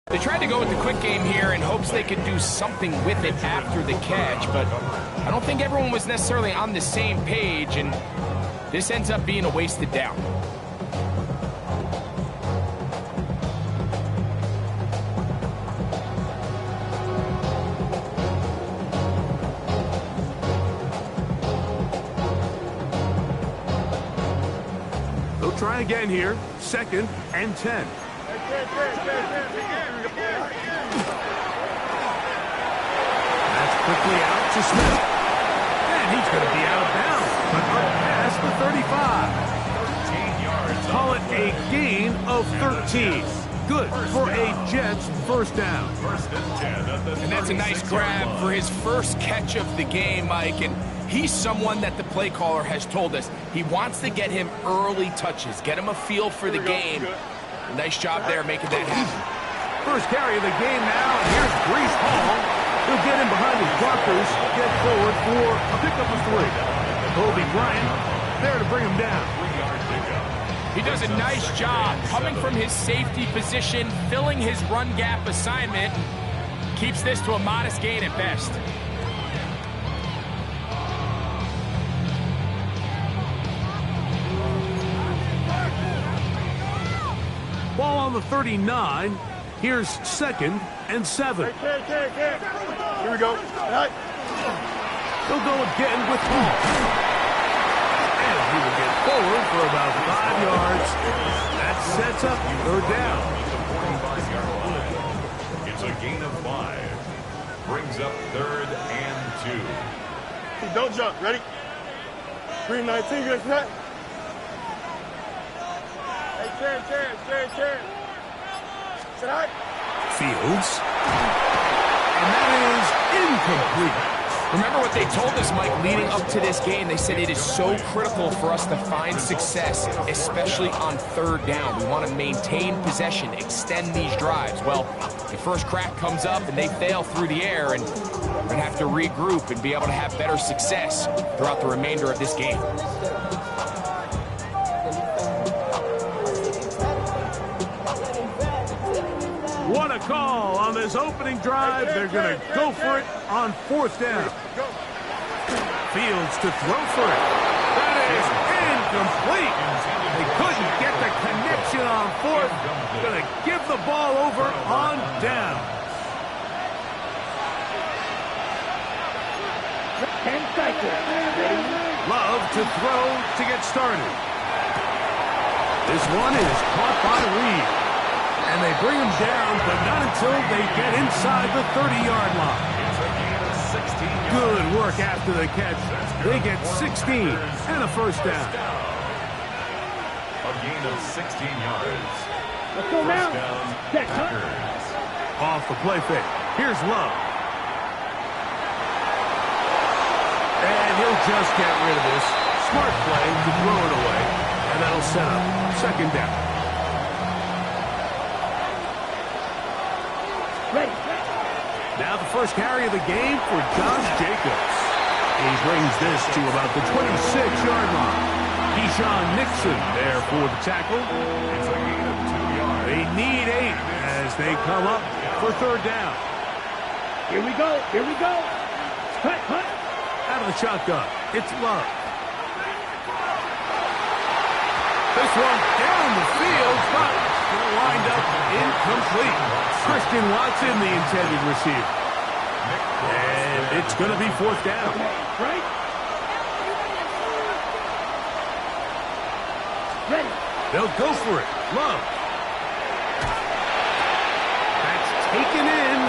They tried to go with the quick game here in hopes they could do something with it after the catch, but I don't think everyone was necessarily on the same page, and this ends up being a wasted down. They'll try again here. 2nd and 10. That's quickly out to Smith. And he's going to be out of bounds. But up past the 35. 13 yards. Call it a gain of 13. Good for a Jets first down. And that's a nice grab for his first catch of the game, Mike. And he's someone that the play caller has told us he wants to get him early touches, get him a feel for the game. Nice job there making that happen. First carry of the game now, and here's Breece Hall. He'll get in behind his blockers, get forward for a pickup of 3. Kobe Bryant there to bring him down. He does a nice job coming from his safety position, filling his run gap assignment. Keeps this to a modest gain at best. Ball on the 39. Here's 2nd and 7. Here we go. He'll go again with Hall. And he will get forward for about 5 yards. That sets up 3rd down. It's a gain of 5. Brings up 3rd and 2. Hey, don't jump. Ready? 3-19. You ready for that? Hey, turn. Sit high. Fields. And that is incomplete. Remember what they told us, Mike, leading up to this game. They said it is so critical for us to find success, especially on 3rd down. We want to maintain possession, extend these drives. Well, the first crack comes up and they fail through the air, and we're going to have to regroup and be able to have better success throughout the remainder of this game. What a call on this opening drive. They're going to go for it on 4th down. Fields to throw for it. That is incomplete. They couldn't get the connection on 4th. Going to give the ball over on down. 10 seconds. Love to throw to get started. This one is caught by Reed. And they bring him down, but not until they get inside the 30-yard line. Good work after the catch. They get 16 and a first down. A gain of 16 yards. Let's go now. Check. Off the play fake. Here's Love. And he'll just get rid of this. Smart play to throw it away. And that'll set up 2nd down. Now the first carry of the game for Josh Jacobs. He brings this to about the 26-yard line. Keyshawn Nixon there for the tackle. It's a gain of 2 yards. They need 8 as they come up for 3rd down. Here we go. Cut. Out of the shotgun, it's Love. This one down the field, but will wind up incomplete. Christian Watson, the intended receiver. And it's going to be 4th down. Right. Ready. They'll go for it. Love. That's taken in.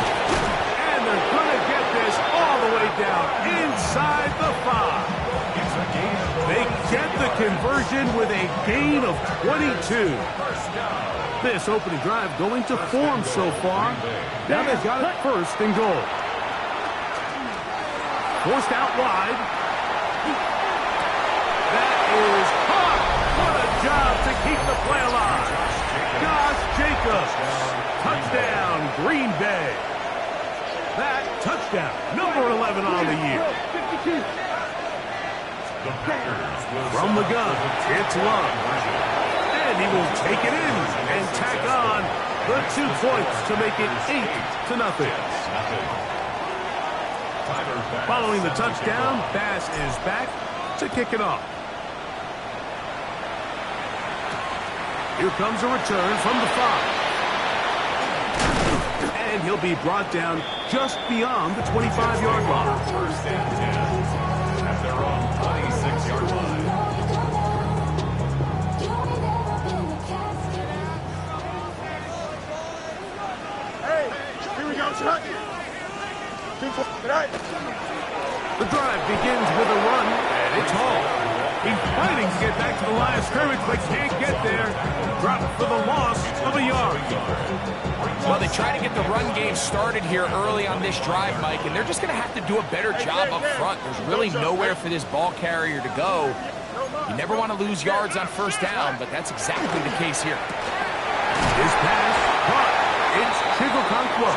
And they're going to get this all the way down inside the 5. They get the conversion with a gain of 22. This opening drive going to form so far. Now they've got it 1st and goal. Forced out wide. That is caught. What a job to keep the play alive. Josh Jacobs. Touchdown, Green Bay. That touchdown, number 11 on the year. From the gun, it's Love. And he will take it in and tack on the 2 points to make it 8-0. Following the touchdown, Bass is back to kick it off. Here comes a return from the 5. And he'll be brought down just beyond the 25-yard line. First and 10 at their own 26-yard line. Hey, here we go, shot. The drive begins with a run, and it's Hall. He's fighting to get back to the line of scrimmage, but can't get there. Dropped for the loss of a yard. Well, they try to get the run game started here early on this drive, Mike, and they're just going to have to do a better job up front. There's really nowhere for this ball carrier to go. You never want to lose yards on first down, but that's exactly the case here. His pass caught. It's Chigokonkwo.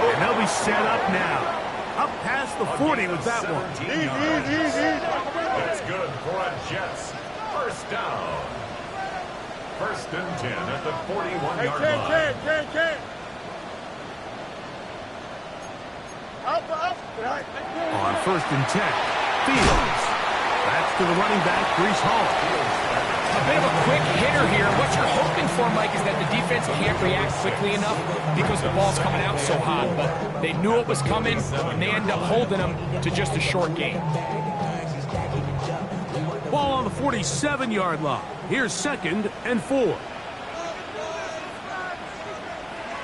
And they'll be set up now. Up past the 40 with that one. That's good for a Jets first down. First and 10 at the 41-yard line. On first and 10, Fields. That's to the running back, Breece Hall. A bit of a quick hitter here. What you're hoping for, Mike, is that the defense can't react quickly enough because the ball's coming out so hot. But they knew it was coming, and they end up holding them to just a short gain. Ball on the 47-yard line. Here's 2nd and 4.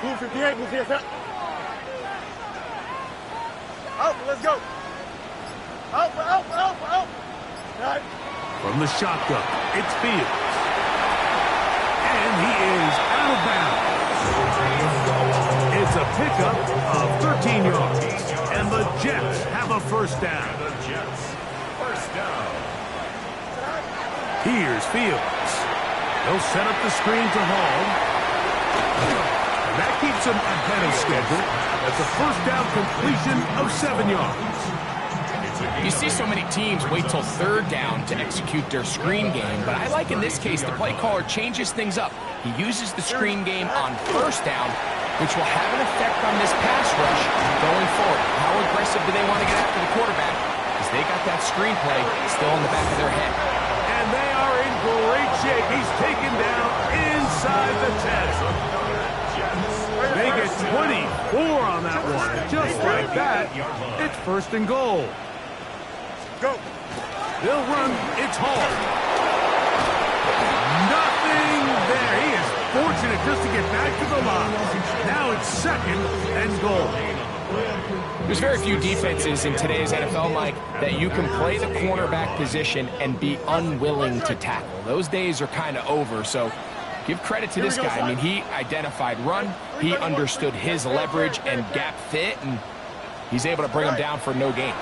Move 58, move here, out, let's go. Out. Right. From the shotgun, it's Fields. And he is out of bounds. It's a pickup of 13 yards. And the Jets have a first down. The Jets first down. Here's Fields. He'll set up the screen to Hall. And that keeps him ahead of schedule. That's a first down completion of 7 yards. You see so many teams wait till third down to execute their screen game, but I like in this case the play caller changes things up. He uses the screen game on first down, which will have an effect on this pass rush going forward. How aggressive do they want to get after the quarterback? Because they got that screen play still in the back of their head. And they are in great shape. He's taken down inside the 10. They get 24 on that one. Just like that, it's first and goal. Go. They'll run. It's Hall. Nothing there. He is fortunate just to get back to the line. Now it's 2nd and goal. There's very few defenses in today's NFL, Mike, that you can play the cornerback position and be unwilling to tackle. Those days are kind of over, so give credit to this guy. I mean, he identified run, he understood his leverage and gap fit, and he's able to bring him down for no gain.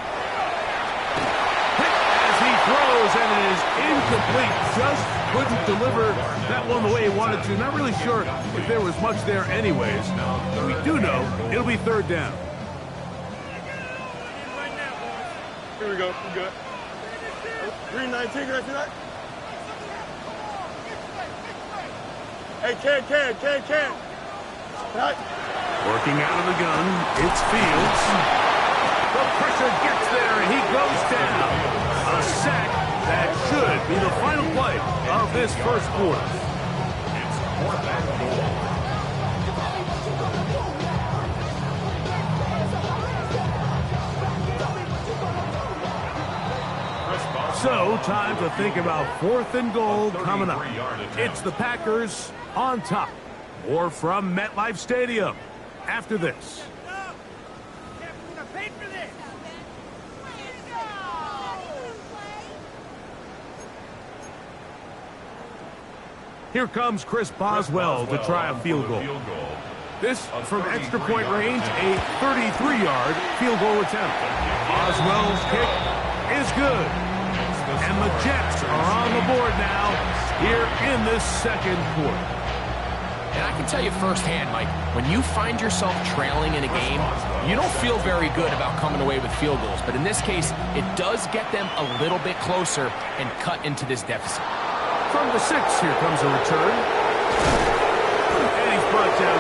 Throws, and it is incomplete. Just couldn't deliver that one the way he wanted to. Not really sure if there was much there anyways. We do know it'll be third down. Here we go. We good. Green 19, can I see that? Hey, can. Right. Working out of the gun, it's Fields. The pressure gets there, and he goes down. A sack that should be the final play of this first quarter. It's 4th and goal. So, time to think about 4th and goal coming up. It's the Packers on top. Or from MetLife Stadium after this. Here comes Chris Boswell to try a field goal. This from extra point range, a 33-yard field goal attempt. Boswell's kick is good. And the Jets are on the board now here in this second quarter. And I can tell you firsthand, Mike, when you find yourself trailing in a game, you don't feel very good about coming away with field goals. But in this case, it does get them a little bit closer and cut into this deficit. From the 6, here comes a return. And he's brought down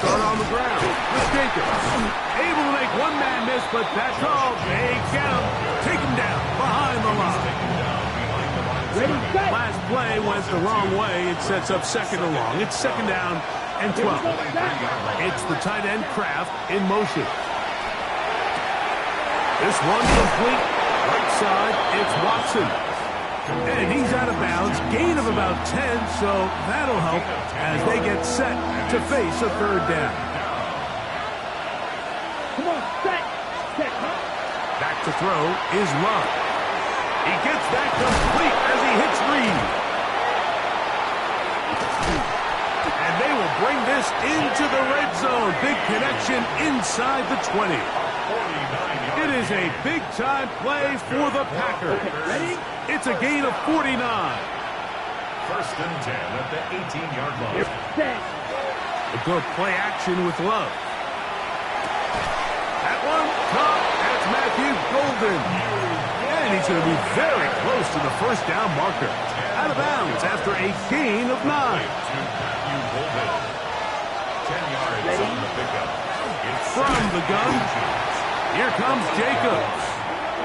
start on the ground with Jacobs. Able to make one man miss, but that's all. They get him. Take him down behind the line. Ready, set. Last play went the wrong way. It sets up second and long. It's second down and 12. It's the tight end Kraft in motion. This one complete. Right side, it's Watson. And he's out of bounds. Gain of about 10, so that'll help as they get set to face a third down. Come on, set. Set, huh? Back to throw is Love. He gets that complete as he hits Reed. And they will bring this into the red zone. Big connection inside the 20. It is a big-time play for the Packers. Ready? It's a gain of 49. First and 10 at the 18-yard line. Set. A good play action with Love. That one, caught. That's Matthew Golden. And he's going to be very close to the first down marker. Out of bounds after a gain of 9. From the gun, here comes Jacobs.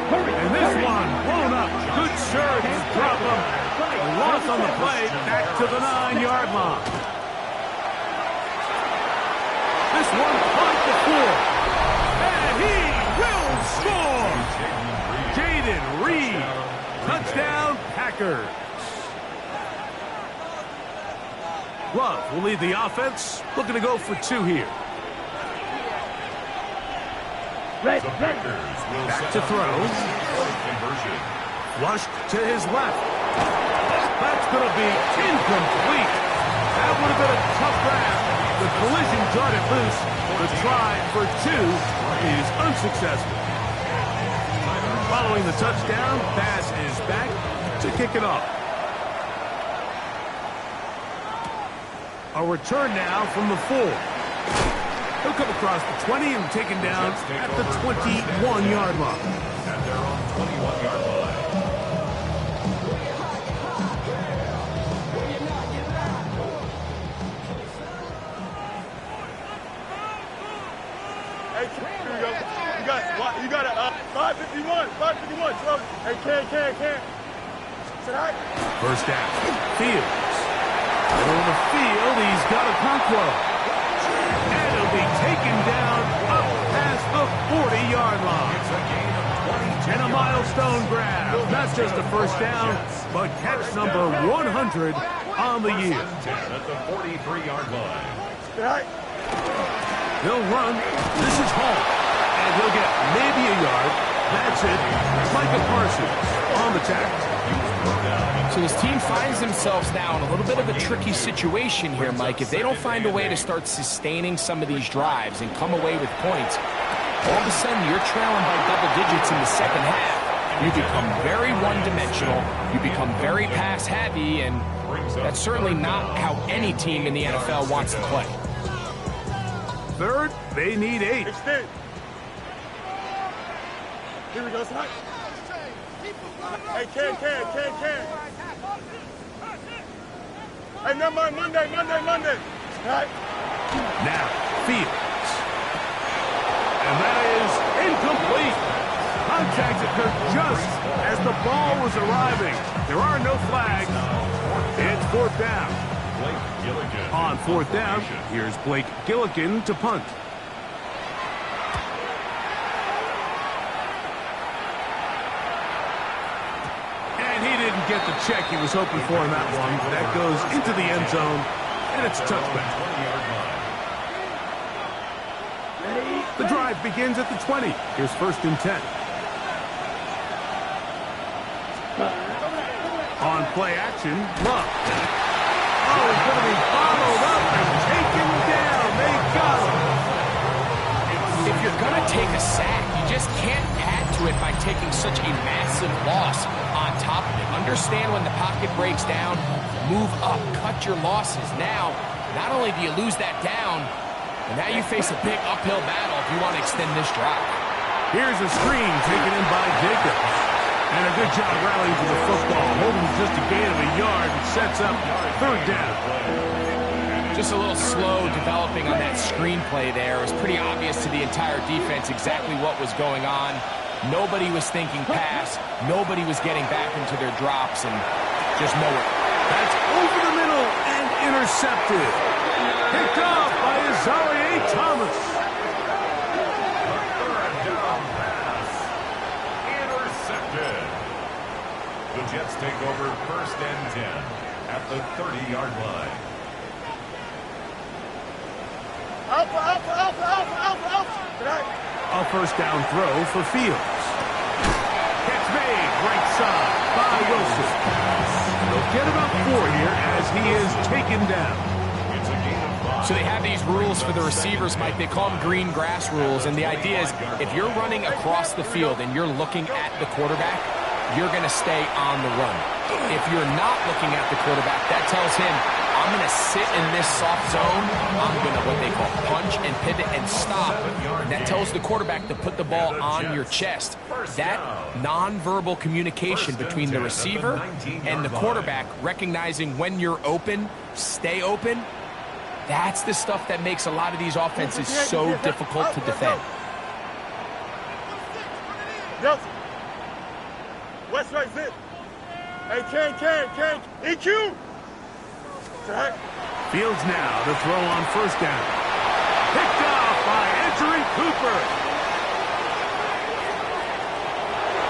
And this one blown up. Good surge. Drop him. A loss on the play. Back to the 9-yard line. This one caught the 4. And he will score. Jaden Reed. Touchdown, Packers. Love will lead the offense. Looking to go for 2 here. Red. Back to throw. Flushed to his left. That's going to be incomplete. That would have been a tough grab. The collision darted loose. The try for 2 is unsuccessful. Following the touchdown, pass is back to kick it off. A return now from the 4. He'll come across the 20 and taken down at the 21-yard line. And they're on 21-yard line. Hey, here we go. You got a 551, 12. Hey, can. Sit high. First down. Fields. Middle of the field, he's got a Conquo. And he'll be taken down up past the 40-yard line. And a milestone grab. Not just a first down, but catch number 100 on the year. At the 43-yard line. Sit high. He'll run. This is home. And he'll get maybe a yard. That's it. Micah Parsons on the tackle. So this team finds themselves now in a little bit of a tricky situation here, Mike. If they don't find a way to start sustaining some of these drives and come away with points, all of a sudden you're trailing by double digits in the second half. You become very one-dimensional. You become very pass-heavy, and that's certainly not how any team in the NFL wants to play. Third, they need 8. Extend. Here we go, Snap. Hey, can. Hey, no, Monday. Right. Now, Fields. And that is incomplete. Contact occurred just as the ball was arriving. There are no flags. It's 4th down. On 4th down, here's Blake Gilligan to punt. And he didn't get the check he was hoping for in that one. That goes into the end zone, and it's a touchback. The drive begins at the 20. Here's 1st and 10. On play action, Love. Oh, he's going to be followed up and taken down. They got him. If you're going to take a sack, you just can't add to it by taking such a massive loss on top of it. Understand when the pocket breaks down, move up, cut your losses. Now, not only do you lose that down, but now you face a big uphill battle if you want to extend this drive. Here's a screen taken in by Jacobs. And a good job rallying to the football, holding just a gain of a yard and sets up 3rd down. Just a little slow developing on that screenplay there. It was pretty obvious to the entire defense exactly what was going on. Nobody was thinking pass. Nobody was getting back into their drops, and just nowhere. That's over the middle and intercepted. Picked off by Azarie Thomas. Third down pass. Intercepted. The Jets take over 1st and 10 at the 30-yard line. A first down throw for Fields. Catch made right side by Wilson. They'll get about 4 here as he is taken down. It's a gain of 5. So they have these rules for the receivers, Mike. They call them green grass rules, and the idea is if you're running across the field and you're looking at the quarterback, you're going to stay on the run. If you're not looking at the quarterback, that tells him, I'm going to sit in this soft zone. I'm going to, what they call, punch and pivot and stop. And that tells the quarterback to put the ball on your chest. That nonverbal communication between the receiver and the quarterback, recognizing when you're open, stay open, that's the stuff that makes a lot of these offenses so difficult to defend. West right fit. Hey, can. EQ. Fields now to throw on first down. Picked off by Edgerrin Cooper.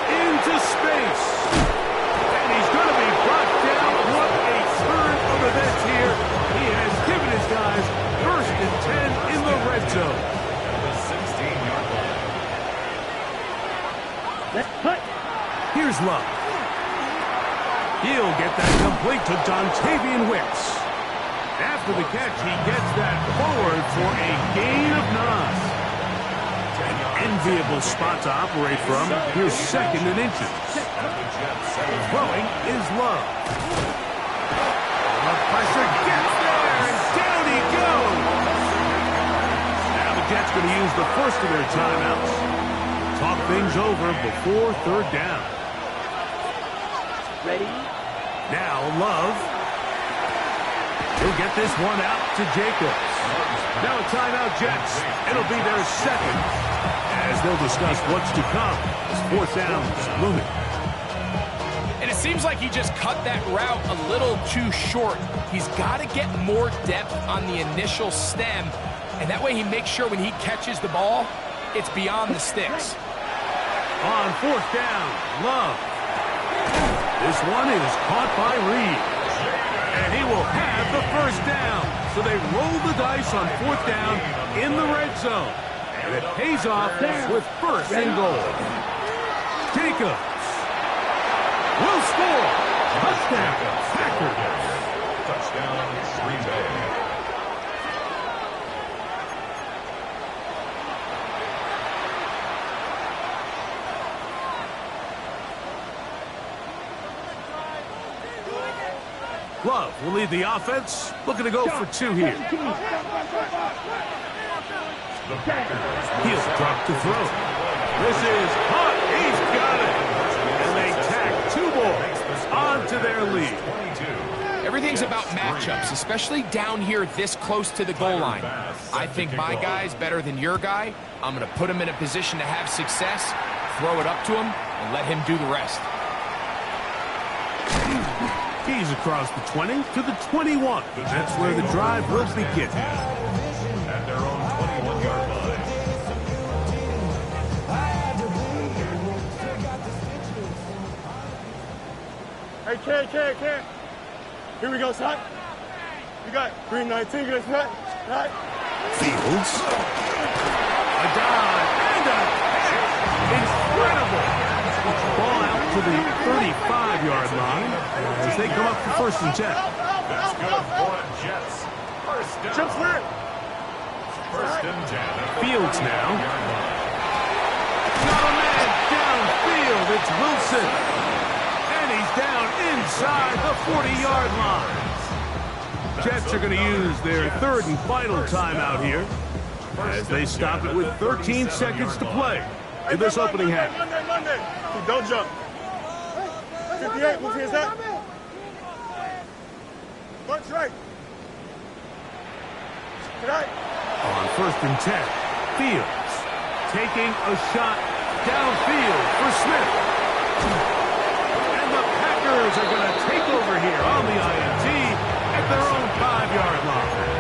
Into space. And he's going to be brought down. What a turn of events here. He has given his guys 1st and 10 in the red zone. At the 16-yard line. Let's cut. Here's Love. He'll get that complete to Dontavian Wicks. After the catch, he gets that forward for a gain of 9. An enviable spot to operate from. Here's 2nd and inches. Throwing is Love. The pressure gets there, and down he goes. Now the Jets going to use the first of their timeouts. Talk things over before 3rd down. Ready? Now Love. He'll get this one out to Jacobs. Now a timeout, Jets. It'll be their 2nd as they'll discuss what's to come as 4th down is looming. And it seems like he just cut that route a little too short. He's got to get more depth on the initial stem, and that way he makes sure when he catches the ball, it's beyond the sticks. On 4th down, Love. This one is caught by Reed. And he will have the first down. So they roll the dice on 4th down in the red zone. And it pays off with 1st and goal. Jacobs will score. Touchdown, Packers. Touchdown, Green Bay. Love will lead the offense. Looking to go for 2 here. He'll drop to throw. This is hot. He's got it. And they tack 2 more onto their lead. Everything's about matchups, especially down here this close to the goal line. I think my guy's better than your guy. I'm going to put him in a position to have success, throw it up to him, and let him do the rest. He's across the 20 to the 21. That's where the drive will begin. At their own 21-yard line. Hey, can. Here we go, son. You got green 19, get us nut. Right? Fields. A dive and a incredible. Ball out to the 35-yard line as they come up for 1st and 10. That's good for the Jets. First down. Jump clear. 1st and 10. Fields now. Got a man downfield. It's Wilson. And he's down inside the 40-yard line. Jets are going to use their 3rd and final timeout here as they stop it with 13 seconds to play in this opening half. Monday. Don't jump. 58, what's his that? Bunch right. Tonight. On 1st and 10, Fields taking a shot downfield for Smith. And the Packers are going to take over here on the INT at their own 5-yard line.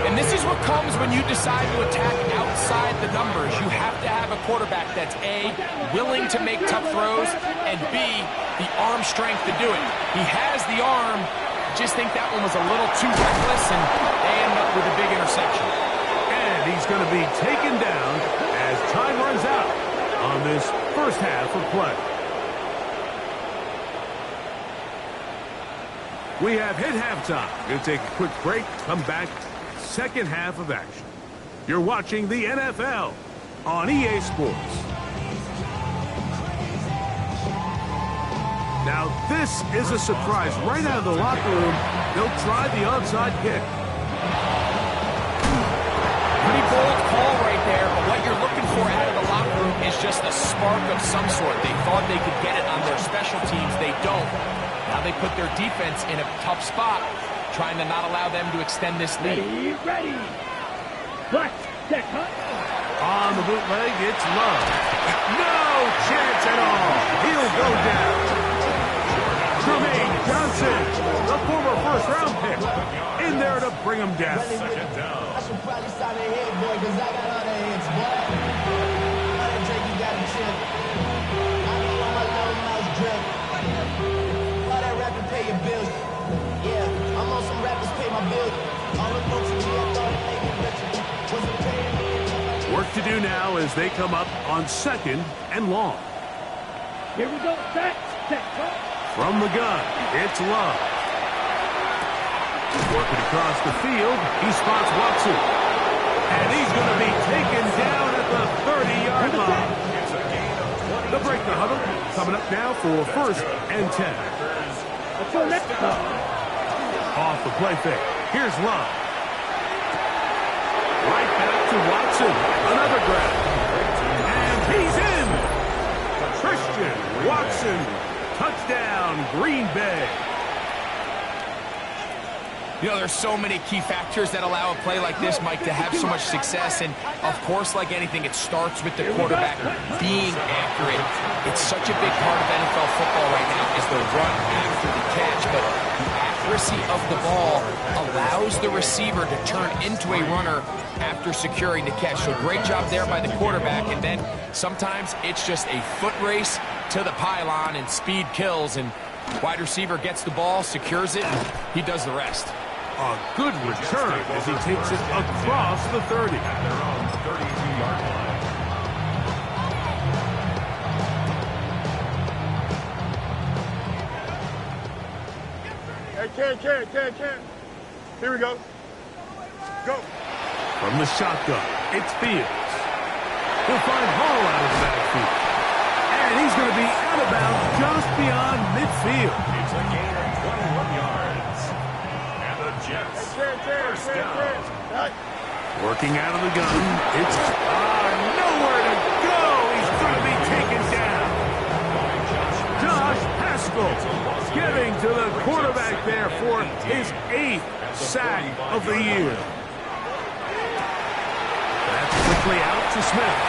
And this is what comes when you decide to attack outside the numbers. You have to have a quarterback that's A, willing to make tough throws, and B, the arm strength to do it. He has the arm. Just think that one was a little too reckless, and they end up with a big interception. And he's going to be taken down as time runs out on this first half of play. We have hit halftime. Going to take a quick break, come back, second half of action. You're watching the NFL on EA Sports. Now, this is a surprise. Right out of the locker room, they'll try the onside kick. Pretty bold call right there, but what you're looking for out of the locker room is just a spark of some sort. They thought they could get it on their special teams. They don't. Now they put their defense in a tough spot, trying to not allow them to extend this lead. Ready. Black, set, huh? On the bootleg, it's Love. No chance at all. He'll go down. Jermaine Johnson, the former first-round pick, in there to bring him down. Second down. I should probably sign a head, boy, because I got all the hits, boy. All that drink, you got to chip. I know I'm a little mouse drip. All that rapping, pay your bills. Yeah, I'm on some rappers, pay my bills. All the folks in here thought it made me richer. Wasn't paying me. Work to do now as they come up on 2nd and long. Here we go. Set, huh? From the gun, it's Love. Working across the field, he spots Watson. And he's going to be taken down at the 30-yard line. The break the huddle, coming up now for 1st and 10. Let's go next time. Off the play fake, here's Love. Right back to Watson, another grab. And he's in! Christian Watson, touchdown, Green Bay. You know, there's so many key factors that allow a play like this, Mike, to have so much success. And, of course, like anything, it starts with the quarterback being accurate. It's such a big part of NFL football right now is the run after the catch. But the accuracy of the ball allows the receiver to turn into a runner after securing the catch. So great job there by the quarterback. And then sometimes it's just a foot race to the pylon and speed kills. And wide receiver gets the ball, secures it, and he does the rest. A good return as he takes it across the 30. At their own 32-yard line. Hey, can. Here we go. Go. From the shotgun, it's Fields. He'll find Hall out of the backfield. And he's going to be out of bounds just beyond midfield. It's a gain of 21 yards. And the Jets, first down. Working out of the gun, it's nowhere to go. He's going to be taken down. Josh Haskell getting to the quarterback there for his 8th sack of the year. That's quickly out to Smith.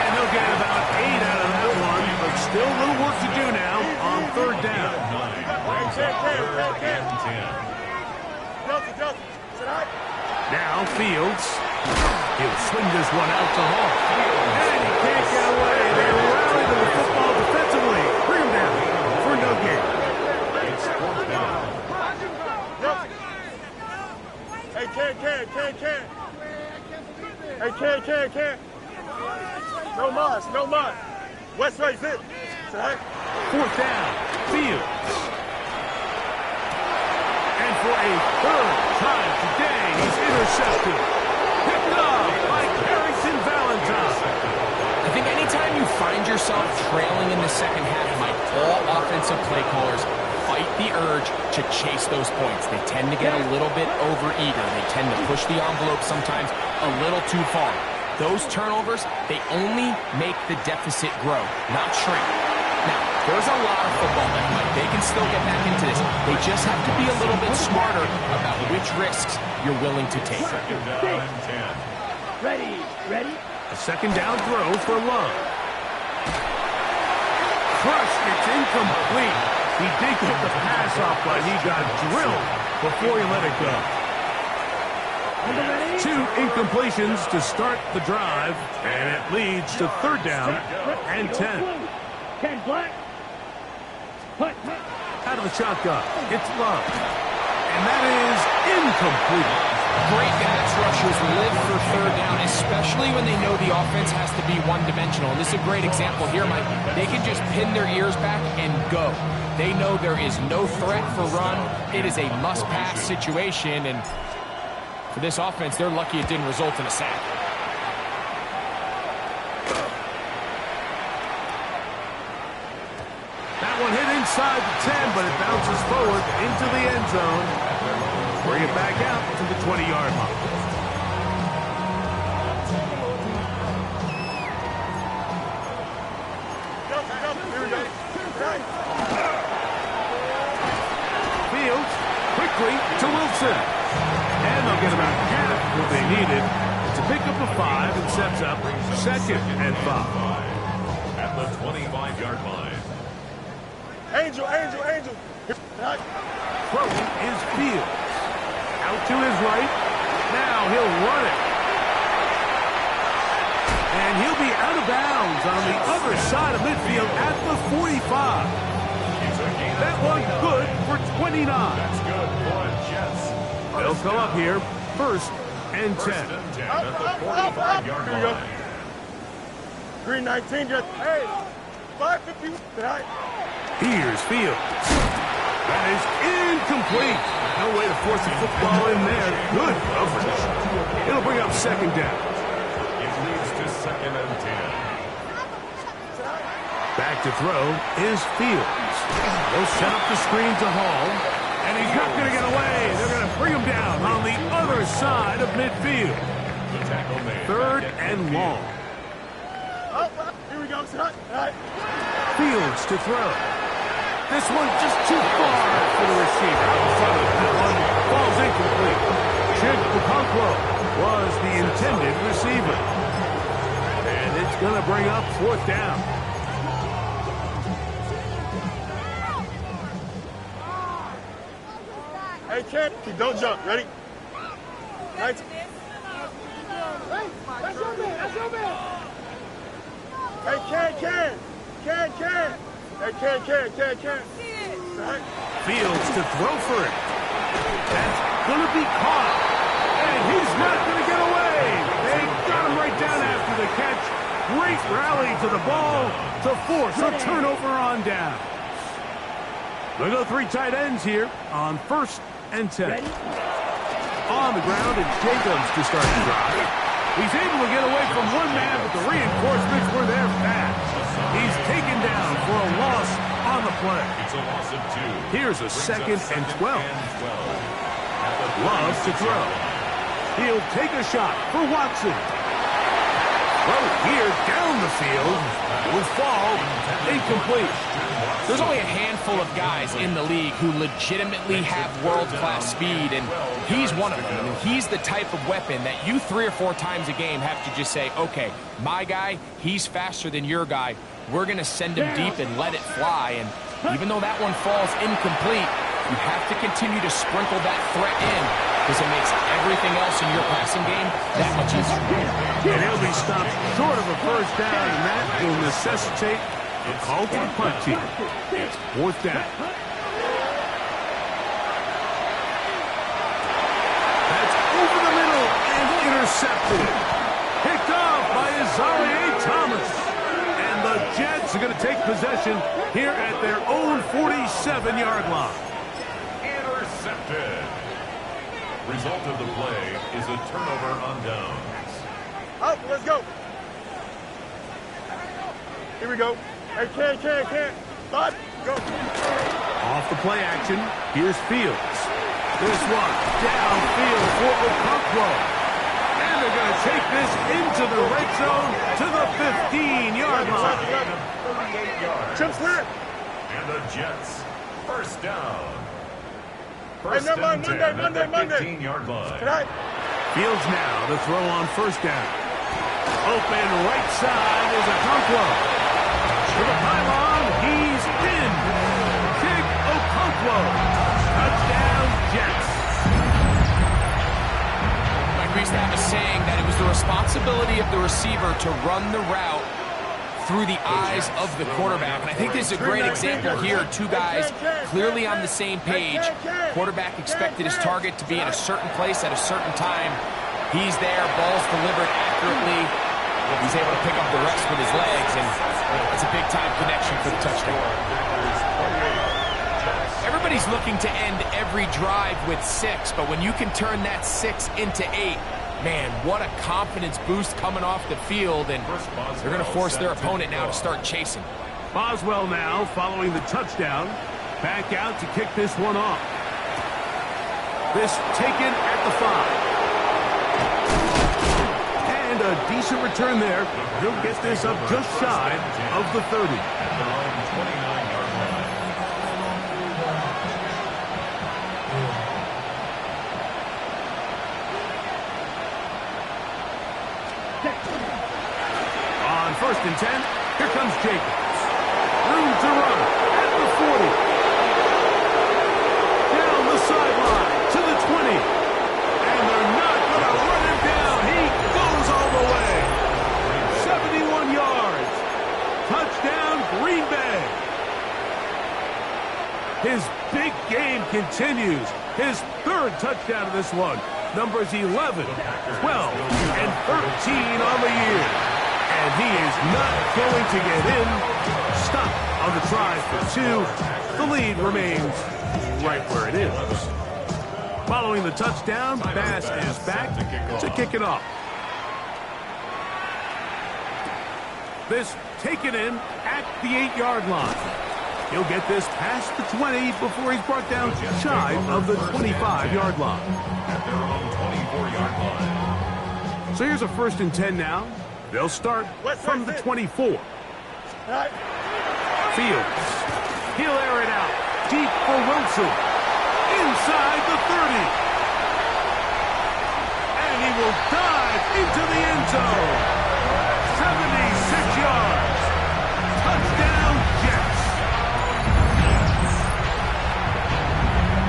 And they'll get about 8 out of that one, but still a little work to do now on 3rd down. Now Fields. He'll swing this one out to Hall. And he can't get away. They rally to the football defensively. Bring him down for no gain. It's 4th down. Hey, can. Hey, can. No mas. West right, zip. 4th down. Fields. And for a 3rd time today, he's intercepted. Picked up by Carrington Valentine. I think anytime you find yourself trailing in the second half, Mike, all offensive play callers fight the urge to chase those points. They tend to get a little bit overeager. They tend to push the envelope sometimes a little too far. Those turnovers, they only make the deficit grow, not shrink. Now, there's a lot of football left, Mike. They can still get back into this. They just have to be a little bit smarter about which risks you're willing to take. Second down and 10. Ready? A second down throw for Love. Crushed, it's incomplete. He did get the pass off, but he got drilled before he let it go. 2 incompletions to start the drive, and it leads to third down and 10. 10 black. Punt. Out of the shotgun, it's Love. And that is incomplete. Great pass rushers live for third down, especially when they know the offense has to be one-dimensional. And this is a great example here, Mike. They can just pin their ears back and go. They know there is no threat for run. It is a must-pass situation, and for this offense, they're lucky it didn't result in a sack. That one hit inside the 10, but it bounces forward into the end zone. Bring it back out to the 20-yard line. Fields quickly to Wilson. And they'll get about half what they needed to pick up a 5 and sets up second and 5. At the 25-yard line. Angel. Throwing is Fields. Out to his right. Now he'll run it. And he'll be out of bounds on the other side of midfield at the 45. That one good for 29. That's good for a Jets. They'll come up here, first and 10. First and 10 at the 45-yard line. Green 19, just, hey, 550. Here's Fields. That is incomplete. No way to force the football in there. Good coverage. It'll bring up second down. It leads to second and 10. Back to throw is Fields. They'll set up the screen to Hall. And he's not going to get away. They're going to bring him down on the other side of midfield. The tackle made. Third and long. Here we go, son. Fields to throw. This one just too far for the receiver. Out in front of that one falls incomplete. Okonkwo was the intended receiver. And it's going to bring up fourth down. Hey, Ken, don't jump. Ready? Right. That's your man. Hey, Ken. Hey, Ken. Right. Fields to throw for it. That's going to be caught. And he's not going to get away. They got him right down after the catch. Great rally to the ball to force a turnover on down. We'll go 3 tight ends here on first and 10. On the ground, it's Jacobs to start the drive. He's able to get away from one man, but the reinforcements were there fast. He's taken down for a loss on the play. It's a loss of 2. Here's a second and 12. Loves to throw. He'll take a shot for Watson. Throw here down the field. Will fall incomplete. There's only a handful of guys in the league who legitimately have world-class speed, and he's one of them. I mean, he's the type of weapon that you 3 or 4 times a game have to just say, okay, my guy, he's faster than your guy. We're going to send him deep and let it fly. And even though that one falls incomplete, you have to continue to sprinkle that threat in because it makes everything else in your passing game that much easier. And he'll be stopped short of a first down, and that will necessitate a call to the punt team. It's fourth down. That's over the middle and intercepted. Picked off by Isaiah Thomas. And the Jets are going to take possession here at their own 47-yard line. Intercepted. Result of the play is a turnover on downs. Up, let's go. Here we go. Hey, Ken. Bud, go. Off the play action, here's Fields. This one downfield for Okonkwo. And they're going to take this into the red zone to the 15-yard line. 38 yards. Chip's clear. And the Jets, first down. Hey, First never mind, and 10 Monday. at the 15-yard line. Can I? Fields now to throw on first down. Open right side is Okonkwo. To the pylon, he's in. Kick Okonkwo. Touchdown, Jets. Mike, we used to have a saying that it was the responsibility of the receiver to run the route through the eyes of the quarterback. And I think this is a great example here. Two guys clearly on the same page. Quarterback expected his target to be in a certain place at a certain time. He's there, ball's delivered accurately. He's able to pick up the rest with his legs, and it's a big-time connection for the touchdown. Everybody's looking to end every drive with 6, but when you can turn that 6 into 8, man, what a confidence boost coming off the field, and they're going to force their opponent now to start chasing. Boswell now following the touchdown. Back out to kick this one off. This taken at the 5. And a decent return there. He'll get this up just shy of the 30. At their own 29-yard line. On first and 10, here comes Jacobs. Room to run at the 40. Down the sideline to the 20. And they're not going to run him down. He goes all the way. 71 yards. Touchdown, Green Bay. His big game continues. His third touchdown of this one. Numbers 11, 12, and 13 on the year. And he is not going to get in. Stop on the try for 2. The lead remains right where it is. Following the touchdown, Bass is back to kick it off. This taken in at the 8-yard line. He'll get this past the 20 before he's brought down shy of the 25-yard line. At their own 24-yard line. So here's a first and 10 now. They'll start from the 24. Fields. He'll air it out. Deep for Wilson. Inside the 30. And he will dive into the end zone. 76 yards. Touchdown, Jets.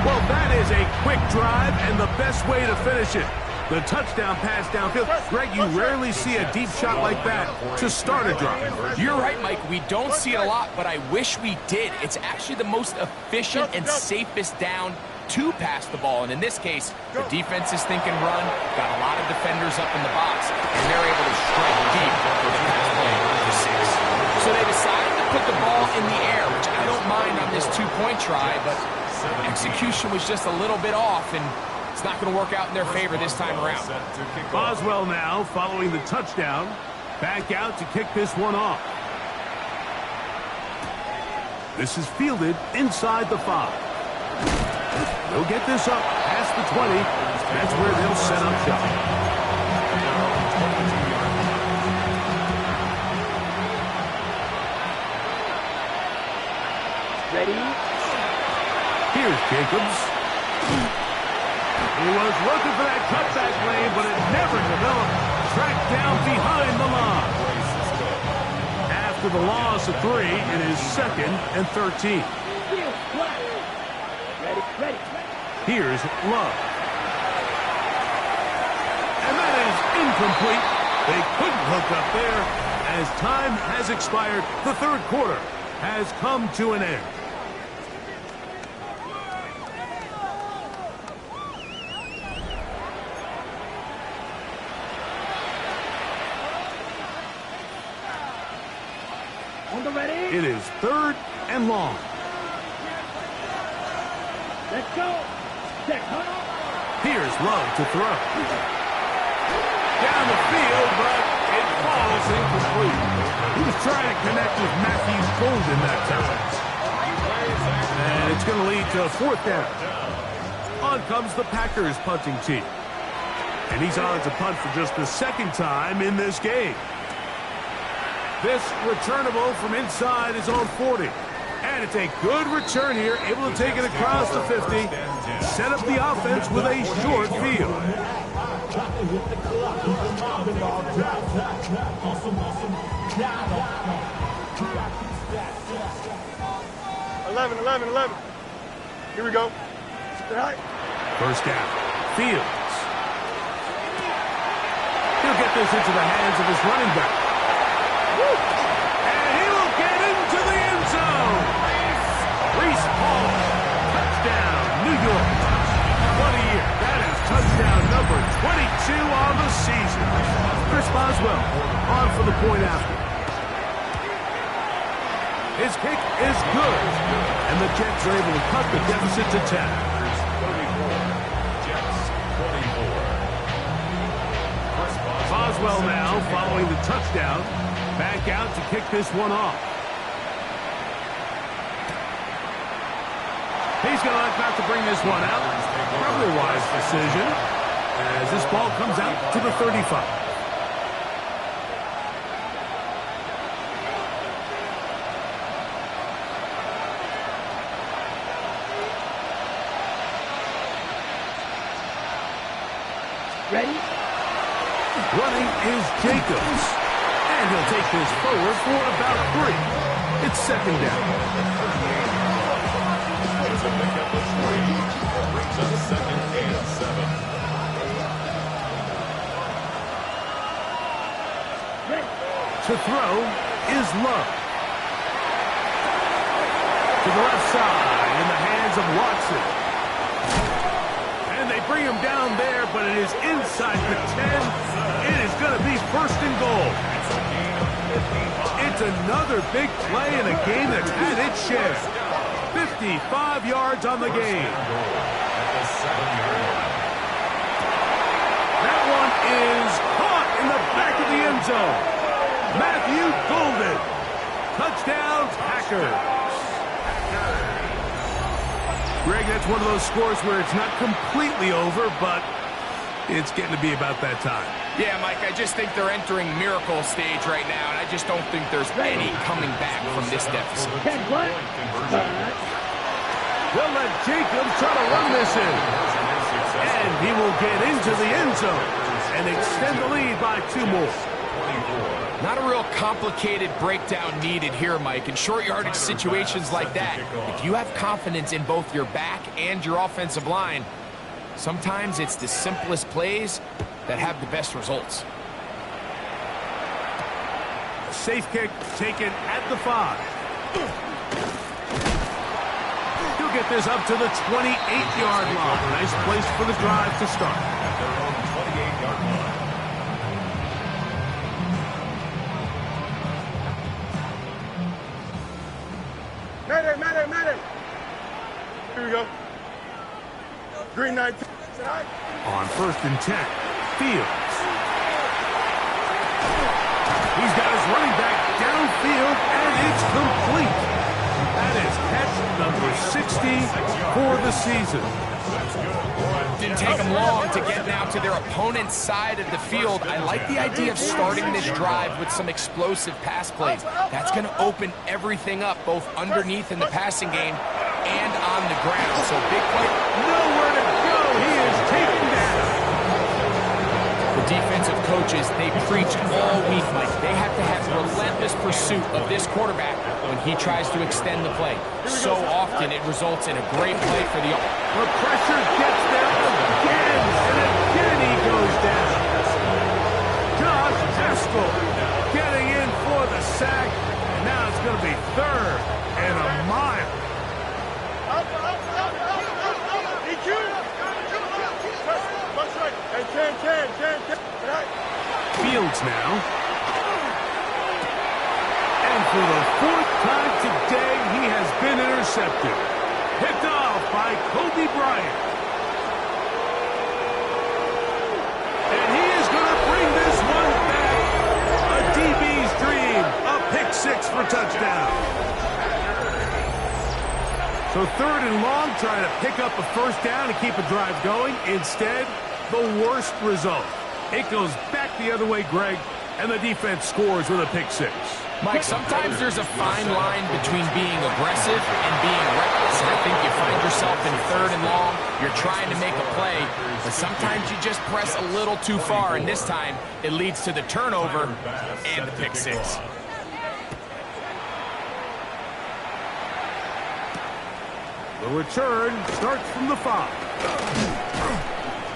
Well, that is a quick drive and the best way to finish it. The touchdown pass downfield. Greg, you rarely see a deep shot like that to start a drive. You're right, Mike. We don't see it a lot, but I wish we did. It's actually the most efficient and safest down to pass the ball. And in this case, the defense is thinking run, got a lot of defenders up in the box, and they're able to strike deep for the pass play for 6. So they decided to put the ball in the air, which I don't mind on this 2-point try, but execution was just a little bit off, and it's not going to work out in their favor this time around. Boswell now following the touchdown. Back out to kick this one off. This is fielded inside the 5. They'll get this up past the 20. That's where they'll set up shop. Ready? Here's Jacobs. He was looking for that cutback lane, but it never developed. Tracked down behind the line. After the loss of 3, it is 2nd and 13. Ready. Here's Love. And that is incomplete. They couldn't hook up there. As time has expired, the third quarter has come to an end. Ready? It is 3rd and long. Let's go. Set. Here's Love to throw. Down the field, but it falls incomplete. He was trying to connect with Matthew Golden that time. And it's going to lead to a 4th down. On comes the Packers punting team. And he's on to punt for just the second time in this game. This returnable from inside his own 40. And it's a good return here, able to take it across the 50, set up the offense with a short field. 11. Here we go. First down. Fields. He'll get this into the hands of his running back. And he will get into the end zone. Reese Hall. Touchdown, New York. What a year. That is touchdown number 22 on the season. Chris Boswell on for the point after. His kick is good. And the Jets are able to cut the deficit to 10. Boswell now following the touchdown. Back out to kick this one off. He's going to elect not to bring this one out. Probably a wise decision as this ball comes out to the 35. Ready? Running is Jacobs. And he'll take this forward for about 3. It's second down. To throw is Love. To the left side in the hands of Watson. And they bring him down there, but it is inside the 10. It is going to be first and goal. It's another big play in a game that's had its share. 55 yards on the game. That one is caught in the back of the end zone. Matthew Golden. Touchdown, Packers. Greg, that's one of those scores where it's not completely over, but it's getting to be about that time. Yeah, Mike, I just think they're entering miracle stage right now, and I just don't think there's any coming back from this deficit. They'll let Jacobs try to run this in. And he will get into the end zone and extend the lead by 2 more. Not a real complicated breakdown needed here, Mike. In short yardage situations like that, if you have confidence in both your back and your offensive line, sometimes it's the simplest plays that have the best results. A safe kick taken at the 5. He'll get this up to the 28-yard line. Nice place for the drive to start. At their own 28-yard line. Mayday. Here we go. Green 19. On first and 10, Fields. He's got his running back downfield, and it's complete. That is catch number 60 for the season. Didn't take them long to get now to their opponent's side of the field. I like the idea of starting this drive with some explosive pass plays. That's going to open everything up, both underneath in the passing game and on the ground. So big play. Nowhere to go. He is taken down. The defensive coaches, they preached all week, Mike. They have to have relentless pursuit of this quarterback when he tries to extend the play. So often it results in a great play for the... The pressure gets there again, and again he goes down. Josh Skol getting in for the sack, and now it's going to be 3rd and a mile. Fields now. And for the 4th time today, he has been intercepted. Picked off by Kobe Bryant. And he is going to bring this one back. A DB's dream. A pick 6 for touchdown. So 3rd and long, trying to pick up a first down and keep a drive going. Instead, the worst result. It goes back the other way, Greg, and the defense scores with a pick six. Mike, sometimes there's a fine line between being aggressive and being reckless. And I think you find yourself in 3rd and long, you're trying to make a play, but sometimes you just press a little too far, and this time it leads to the turnover and the pick six. The return starts from the 5.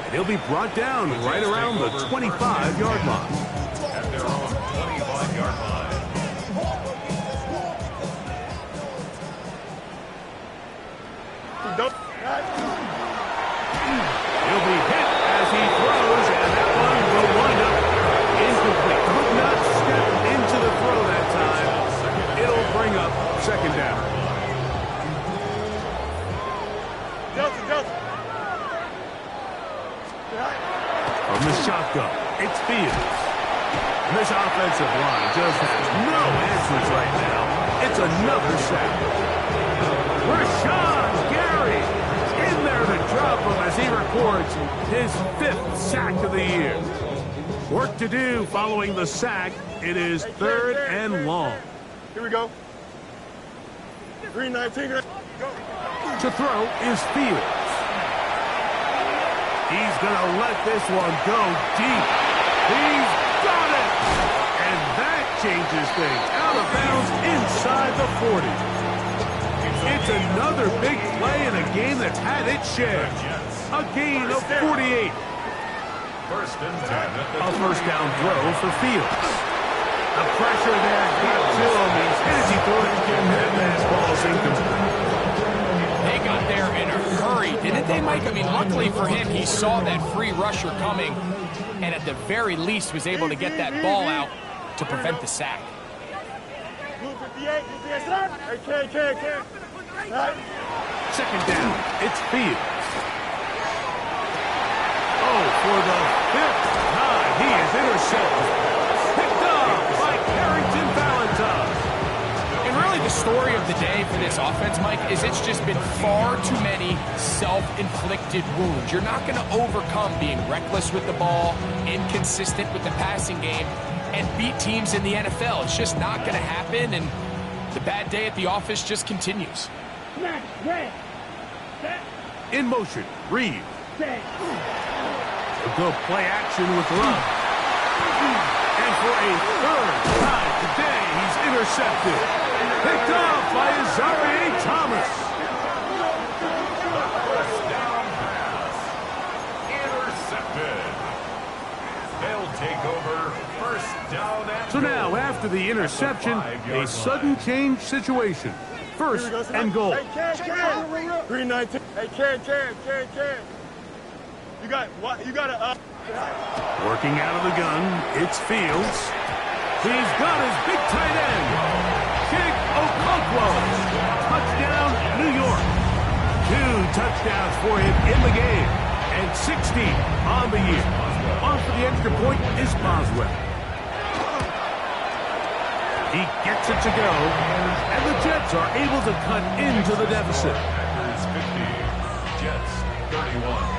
And he'll be brought down right around the 25-yard line. At their own 25-yard line. He'll be hit as he throws, and that one will wind up incomplete. Could not step into the throw that time. It'll bring up 2nd down. From the shotgun, it's Fields. And this offensive line just no answers right now. It's another sack. Rashawn Gary in there to drop him as he records his 5th sack of the year. Work to do following the sack. It is 3rd and long. Here we go. 319. To throw is Fields. He's going to let this one go deep. He's got it! And that changes things. Out of bounds inside the 40. It's another big play in a game that's had its share. A gain of 48. 1st and 10 at the A 1st down throw for Fields. The pressure there got to him. He's hit as he threw it, and that ball's incomplete. They got there in a hurry, didn't they, Mike? I mean, luckily for him, he saw that free rusher coming, and at the very least was able to get that ball out to prevent the sack. 2nd down, it's Fields. Oh, for the 5th time, he is intercepted. Picked up by Carrington Valentine. And really the story of the day for this offense, Mike, is it's just been far too many self-inflicted wounds. You're not going to overcome being reckless with the ball, inconsistent with the passing game, and beat teams in the NFL. It's just not going to happen, and the bad day at the office just continues. In motion, Reed. He'll go play action with Love. And for a 3rd time today, he's intercepted. Picked off by Azarie Thomas. first down pass. Intercepted. They'll take over 1st down and So now, after the interception, a sudden change situation. 1st and goal. Hey, Ken. 319. Hey, Ken. You got what? You got to Working out of the gun, it's Fields. He's got his big tight end, Chig Okonkwo. Touchdown, New York. 2 touchdowns for him in the game, and 60 on the year. On for the extra point is Boswell. He gets it to go, and the Jets are able to cut into the deficit. Packers 50, Jets 31.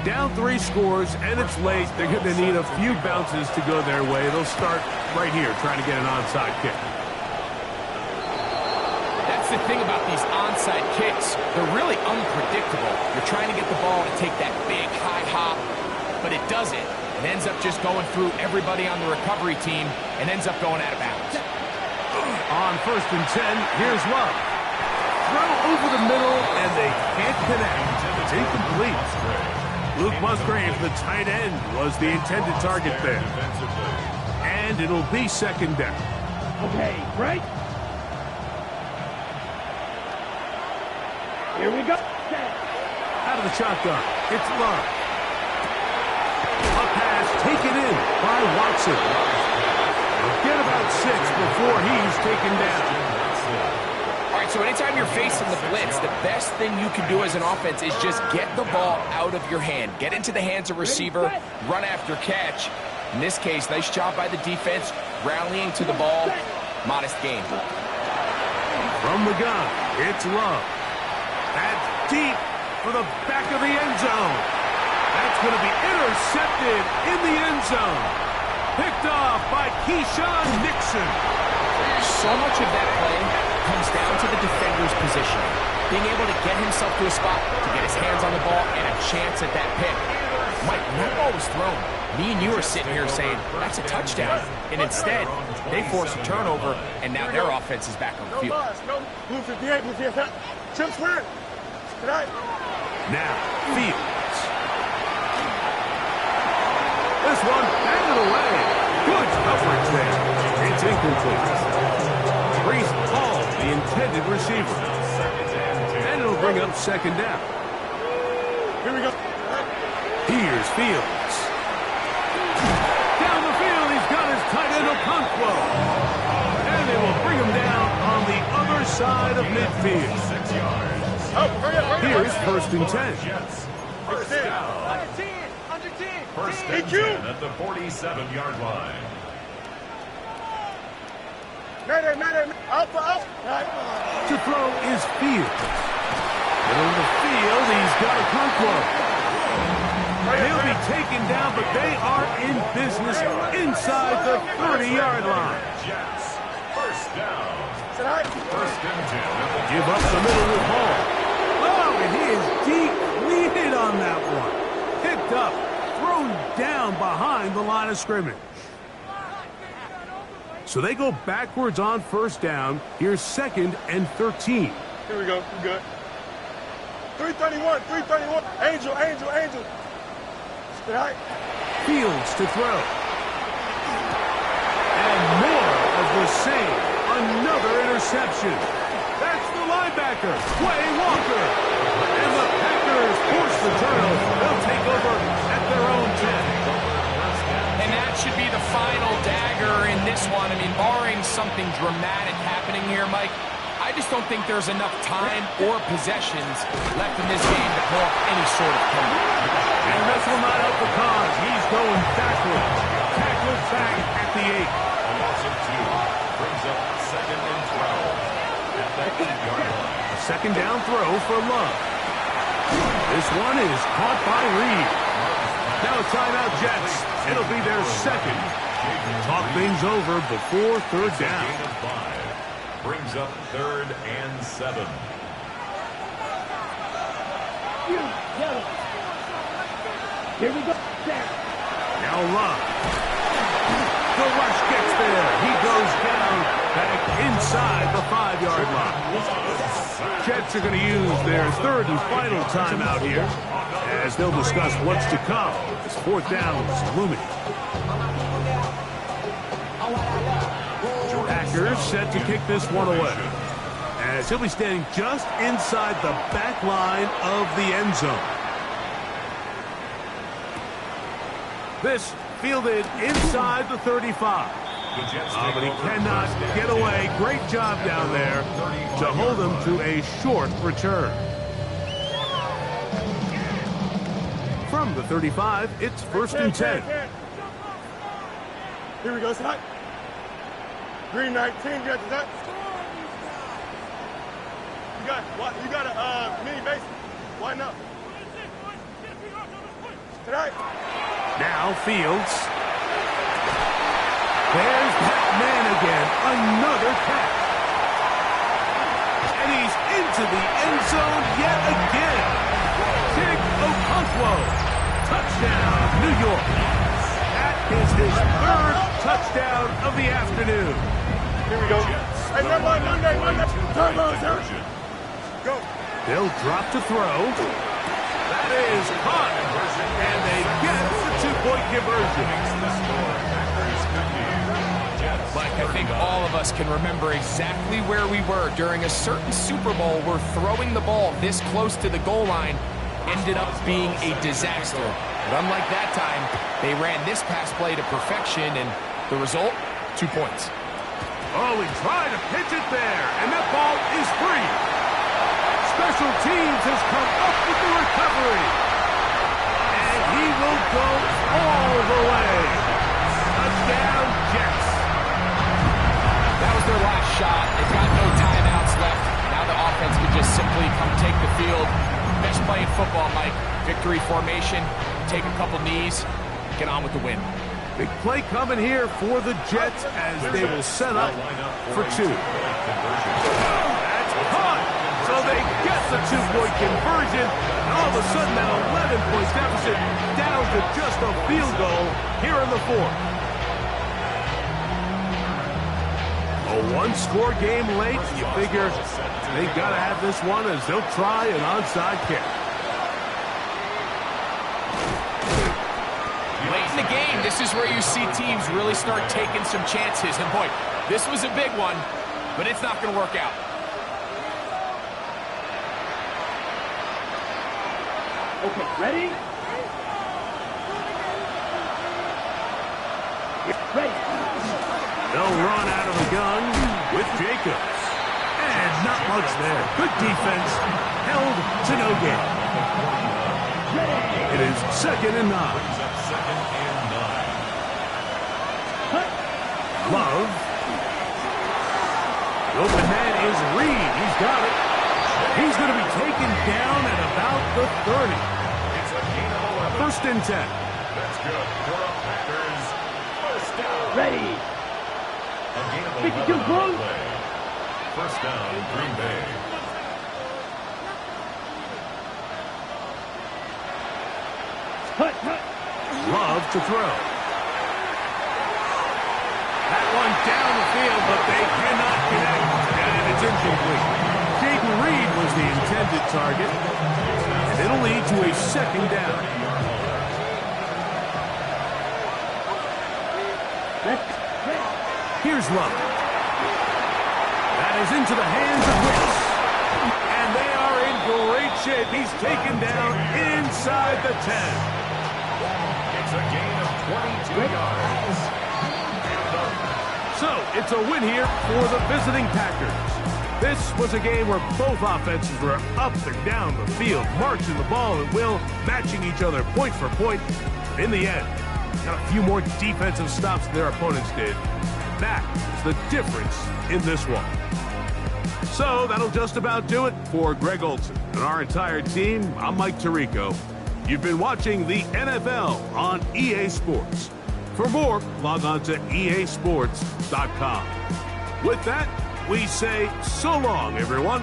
Down 3 scores, and it's late. They're going to need a few bounces to go their way. They'll start right here, trying to get an onside kick. That's the thing about these onside kicks. They're really unpredictable. You're trying to get the ball to take that big high hop, but it doesn't. It ends up just going through everybody on the recovery team and ends up going out of bounds. On 1st and 10, here's Love. Throw over the middle, and they can't connect. It's incomplete. Luke Musgrave, the tight end, was the intended target there. And it'll be 2nd down. Okay, right? Here we go. Out of the shotgun, it's Love. A pass taken in by Watson. He'll get about 6 before he's taken down. All right, so anytime you're facing the blitz, the best thing you can do as an offense is just get the ball out of your hand. Get into the hands of receiver, run after catch. In this case, nice job by the defense, rallying to the ball modest gain. From the gun, it's Love. That's deep for the back of the end zone. That's going to be intercepted in the end zone. Picked off by Keyshawn Nixon. So much of that play comes down to the defender's position. Being able to get himself to a spot, to get his hands on the ball, and a chance at that pick. Mike, when that ball was thrown, me and you are sitting here saying, that's a touchdown. And instead, they force a turnover, and now their offense is back on the field. Blue 58, Blue 58. Chips win. Tonight. Now, Fields. This one handed away. Good coverage there. It's incomplete. Brees Hall, the intended receiver. And it'll bring up second down. Here we go. Here's Fields. Down the field, he's got his tight end Okonkwo. And they will bring him down on the other side of midfield. 6 yards. Here's first and 10. First down. Under 10. Under 10. First and 10 at the 47-yard line. To throw is Fields. Middle of the field, he's got Okonkwo. He'll be taken down, but they are in business inside the 30-yard line. Jets. First down. First and 10. Give up the middle with Hall. Oh, and he is depleted on that one. Picked up, thrown down behind the line of scrimmage. So they go backwards on first down. Here's second and 13. Here we go. We good. 331. 331. Angel. Tonight. Fields to throw. And more of the same. Another interception. That's the linebacker, Quay Walker. And the Packers force the turnover. They'll take over at their own 10. And that should be the final dagger in this one. I mean, barring something dramatic happening here, Mike, I just don't think there's enough time or possessions left in this game to pull off any sort of comeback. And this will not help the cause. He's going backwards. Tackled back at the 8. A loss of 2 brings up second and 12 at the 8-yard line. A second down throw for Love. This one is caught by Reed. Now a timeout, Jets. It'll be their second. Talk things over before third down. Gain of 5 brings up third and 7. Here we go. Now Love. The rush gets there. He goes down back inside the 5-yard line. Jets are going to use their third and final timeout here as they'll discuss what's to come as fourth down is looming. Packers set to kick this one away as he'll be standing just inside the back line of the end zone. This fielded inside the 35. But he cannot get away. Great job down there to hold him to a short return. From the 35, it's first and 10. Here we go, son. Green 19, you got that? You got a mini base. Why not? Tonight. Now Fields. There's that man again. Another catch. And he's into the end zone yet again. Big Okonkwo. Touchdown, New York. That is his third touchdown of the afternoon. Here we go. Hey, Monday. Turbo, go. They'll drop to throw. That is caught. And they get the two-point conversion. Mike, I think all of us can remember exactly where we were during a certain Super Bowl where throwing the ball this close to the goal line ended up being a disaster. But unlike that time, they ran this pass play to perfection, and the result, 2 points. Oh, he tried to pitch it there, and that ball is free. Special teams has come up with the recovery. And he will go all the way. Touchdown, Jets. That was their last shot. They've got no timeouts left. Now the offense can just simply come take the field. Best play in football, Mike. Victory formation, take a couple knees, get on with the win. Big play coming here for the Jets as they will set up for two. That's caught! So they get the two-point conversion, and all of a sudden that 11-point deficit down to just a field goal here in the fourth. A one-score game late, you figure they got to have this one as they'll try an onside kick. Late in the game, this is where you see teams really start taking some chances. And boy, this was a big one, but it's not going to work out. Okay, ready? Ready. They'll run out of the gun with Jacobs. And not much there. Good defense. Held to no gain. It is 2nd and 9. Love. The open man is Reed. He's got it. He's going to be taken down at about the 30. 1st and 10. That's good for a Packers first down. Ready. A gain of 52 11 on close. the play. First down, Green Bay. Hut. Love to throw. That one down the field, but they cannot connect. And it's incomplete. Jaden Reed was the intended target. And it'll lead to a 2nd down. Here's Love. That is into the hands of Wicks. And they are in great shape. He's taken down inside the 10. It's a gain of 22 yards. So, it's a win here for the visiting Packers. This was a game where both offenses were up and down the field, marching the ball at will, matching each other point for point. In the end, got a few more defensive stops than their opponents did. That is the difference in this one. So, that'll just about do it for Greg Olson and our entire team. I'm Mike Tirico. You've been watching the NFL on EA Sports. For more, log on to easports.com. With that, we say so long, everyone.